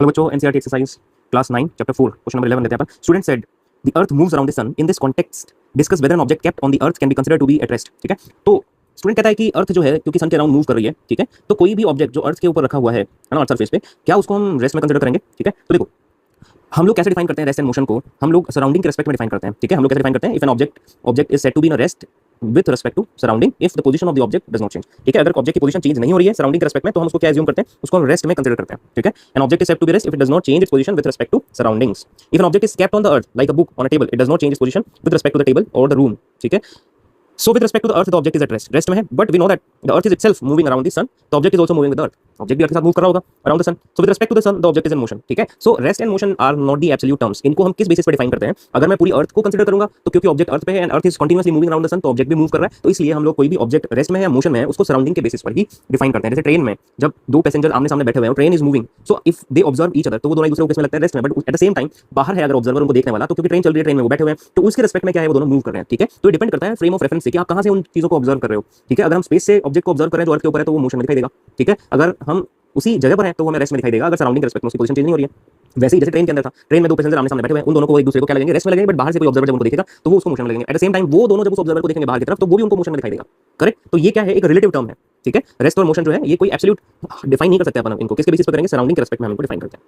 Hello बच्चों, NCERT exercise class 9 chapter 4 question number 11 लेते हैं अपन। Student said the earth moves around the sun, in this context discuss whether an object kept on the earth can be considered to be at rest. ठीक है, तो student कहता है कि अर्थ जो है क्योंकि सन के अराउंड मूव कर रही है, ठीक है, तो कोई भी ऑब्जेक्ट जो अर्थ के ऊपर रखा हुआ है ना, अर्थ सरफेस पे, क्या उसको हम रेस्ट में कंसीडर करेंगे? ठीक है, तो देखो हम लोग कैसे डिफाइन करते हैं रेस्ट एंड मोशन को, हम लोग सराउंडिंग के रेस्पेक्ट में डिफाइन करते हैं। ठीक है, हम लोग कैसे डिफाइन करते हैं, if an object is said to be in a rest with respect to surrounding if the position of the object does not change. ठीक है, अगर ऑब्जेक्ट की पोजीशन चेंज नहीं हो रही है सराउंडिंग के रेस्पेक्ट में, तो हम उसको क्या एज्यूम करते हैं, उसको हम रेस्ट में कंसीडर करते हैं। ठीक है, an object is said to be rest if it does not change its position with respect to surroundings. If an object is kept on the earth like a book on a table, it does not change its position with respect to the table और the room. ठीक है, so with respect to the earth the object is at rest में है, but we know that the earth is itself moving around the sun, the object is also moving with the earth, object भी अर्थ के साथ move कर रहा होगा around the sun, so with respect to the sun the object is in motion। ठीक है, so rest and motion are not the absolute terms। इनको हम किस बेसिस पर डिफाइन करते हैं? अगर मैं पूरी अर्थ को कंसीडर करूंगा तो क्योंकि ऑब्जेक्ट अर्थ पे है and earth is continuously moving around the sun, तो ऑब्जेक्ट भी मूव कर रहा है, तो इसलिए हम लोग कोई भी ऑब्जेक्ट रेस्ट में है या मोशन में है उसको सराउंडिंग के बेसिस पर ही डिफाइन करते हैं। जैसे ट्रेन में जब दो पैसेंजर आमने सामने बैठे हुए हैं, train is moving, so if they observe each other, तो वो दोनों एक दूसरे को किसमें लगता है, रेस्ट में, but at the same time बाहर है अगर ऑब्जर्वर उनको देखने वाला, तो क्योंकि ट्रेन चल रही है, ट्रेन में वो बैठे हुए हैं, तो उसके रिस्पेक्ट में क्या है, वो दोनों मूव कर रहे हैं। ठीक है, तो ये डिपेंड करता है फ्रेम ऑफ रेफरेंस से कि आप कहां से उन चीजों को ऑब्जर्व कर रहे हो। ठीक है, अगर हम स्पेस से ऑब्जेक्ट को ऑब्जर्व करें जो अर्थ के ऊपर है तो वो मोशन में दिखाई देगा। ठीक है, अगर हम उसी जगह पर है तो वो हमें रेस्ट में दिखाई देगा, अगर सराउंडिंग रेस्पेक्ट में उसकी पोजीशन चेंज नहीं हो रही है। वैसे ही जैसे ट्रेन के अंदर था, ट्रेन में दो पैसेंजर आमने सामने बैठे हुए हैं, उन दोनों को एक दूसरे को क्या लगेंगे, रेस्ट में लगेंगे, बट बाहर से कोई ऑब्जर्वर जब उनको देखेगा तो वो उसको मोशन में लगेंगे। एट द सेम टाइम वो दोनों जब उस ऑब्जर्वर को देखेंगे बाहर की तरफ तो वो भी उनको मोशन में दिखाई देगा। करेक्ट, तो ये क्या है, एक रिलेटिव टर्म है। ठीक है, रेस्ट और मोशन जो है ये कोई एब्सोल्यूट डिफाइन नहीं कर सकते अपन इनको, किसके बेसिस पर करेंगे, सराउंडिंग के रेस्पेक्ट में हम इनको डिफाइन करते हैं।